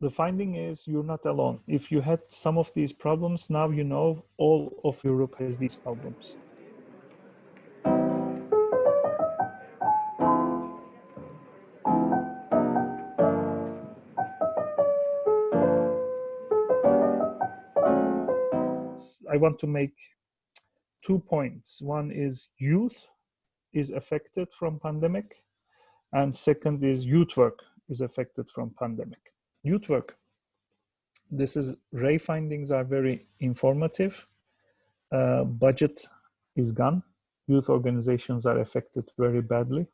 the finding is you're not alone. If you had some of these problems, now you know all of Europe has these problems. I want to make 2 points. One is youth is affected from pandemic, and second is youth work is affected from pandemic. Youth work, Ray findings are very informative. Budget is gone. Youth organizations are affected very badly.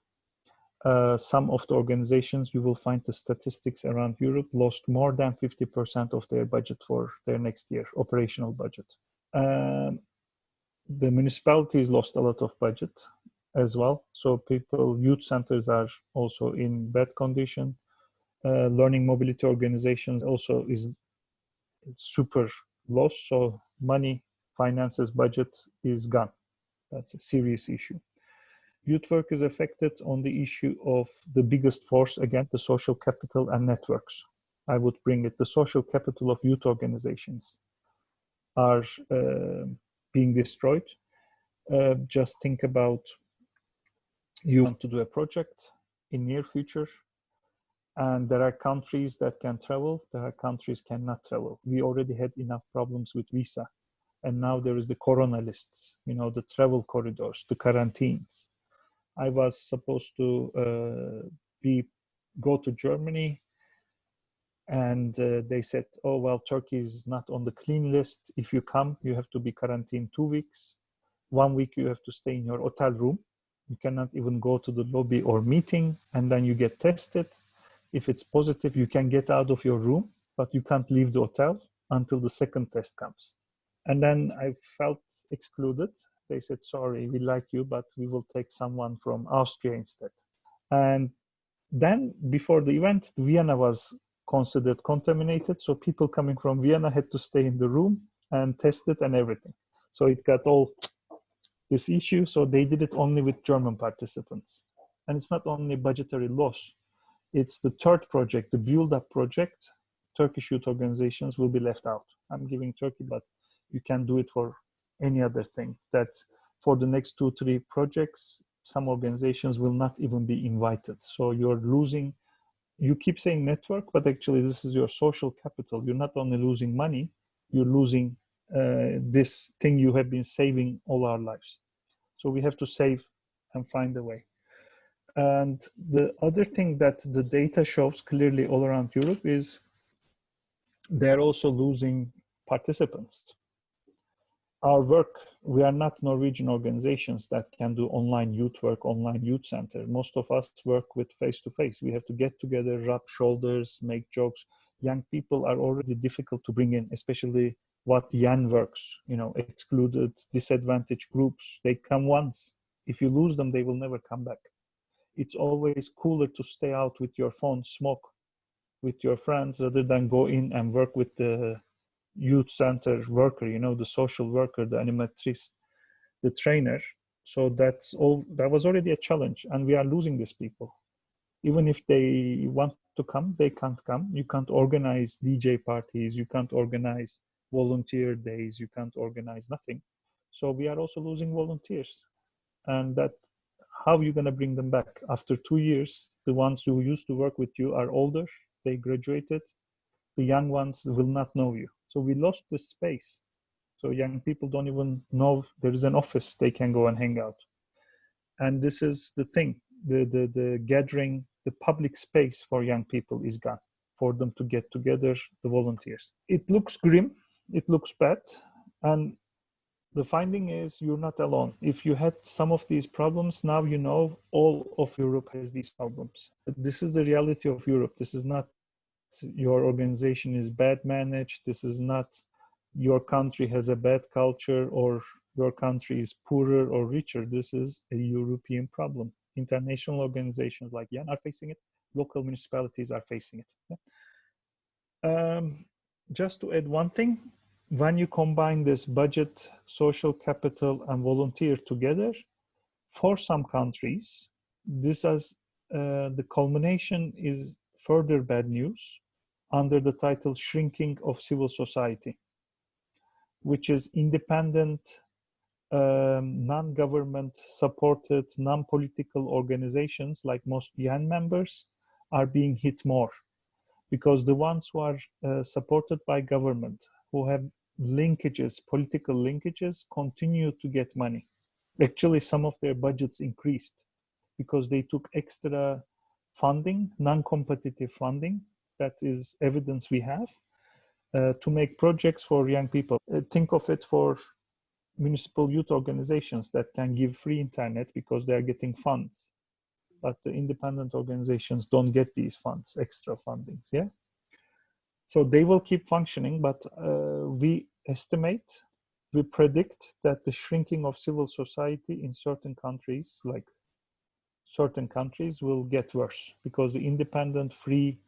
Some of the organizations, you will find the statistics around Europe, lost more than 50% of their budget for their next year, operational budget. The municipalities lost a lot of budget as well. So youth centers are also in bad condition. Learning mobility organizations also is super lost. So money, finances, budget is gone. That's a serious issue. Youth work is affected on the issue of the biggest force, again, the social capital and networks. I would bring it, the social capital of youth organizations are being destroyed. Just think about, you want to do a project in near future, and there are countries that can travel, there are countries cannot travel. We already had enough problems with visa, and now there is the corona lists, the travel corridors, the quarantines. I was supposed to go to Germany, and they said, oh, well, Turkey is not on the clean list. If you come, you have to be quarantined 2 weeks. 1 week you have to stay in your hotel room. You cannot even go to the lobby or meeting, and then you get tested. If it's positive, you can get out of your room, but you can't leave the hotel until the second test comes. And then I felt excluded. They said, sorry, we like you, but we will take someone from Austria instead. And then before the event, Vienna was considered contaminated. So people coming from Vienna had to stay in the room and test it and everything. So it got all this issue. So they did it only with German participants. And it's not only budgetary loss. It's the third project, the build-up project. Turkish youth organizations will be left out. I'm giving Turkey, but you can do it for any other thing. That for the next 2-3 projects, some organizations will not even be invited. So you're losing, you keep saying network, but actually this is your social capital. You're not only losing money, you're losing this thing you have been saving all our lives. So we have to save and find a way. And the other thing that the data shows clearly all around Europe is they're also losing participants. Our work, we are not Norwegian organizations that can do online youth work, online youth center. Most of us work with face-to-face. We have to get together, rub shoulders, make jokes. Young people are already difficult to bring in, especially what Jan works, excluded, disadvantaged groups. They come once. If you lose them, they will never come back. It's always cooler to stay out with your phone, smoke with your friends, rather than go in and work with the youth center worker, the social worker, the animatrice, the trainer. So that was already a challenge, and we are losing these people. Even if they want to come, they can't come. You can't organize DJ parties, you can't organize volunteer days, you can't organize nothing. So we are also losing volunteers. And that, how are you going to bring them back? After 2 years, the ones who used to work with you are older, they graduated, the young ones will not know you. So we lost the space. So young people don't even know there is an office they can go and hang out. And this is the thing, the gathering, the public space for young people is gone, for them to get together, the volunteers. It looks grim, it looks bad. And the finding is you're not alone. If you had some of these problems, now you know all of Europe has these problems. This is the reality of Europe. This is not your organization is bad managed. This is not your country has a bad culture or your country is poorer or richer. This is a European problem. International organizations like Jan are facing it. Local municipalities are facing it. Yeah. Just to add one thing, when you combine this budget, social capital, and volunteer together, for some countries, this is the culmination is further bad news. under the title Shrinking of Civil Society, which is independent, non-government supported, non-political organizations like most UN members are being hit more, because the ones who are supported by government, who have linkages, political linkages, continue to get money. Actually, some of their budgets increased because they took extra funding, non-competitive funding, that is evidence we have, to make projects for young people. Think of it for municipal youth organizations that can give free internet because they are getting funds. But the independent organizations don't get these funds, extra fundings, yeah? So they will keep functioning, but we estimate, we predict that the shrinking of civil society in certain countries, like certain countries, will get worse because the independent free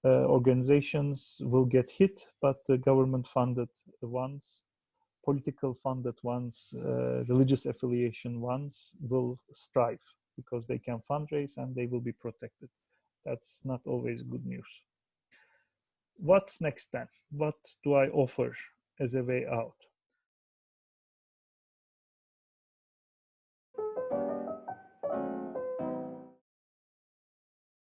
organizations will get hit, but the government funded ones, political funded ones, religious affiliation ones will strive because they can fundraise and they will be protected. That's not always good news. What's next then? What do I offer as a way out?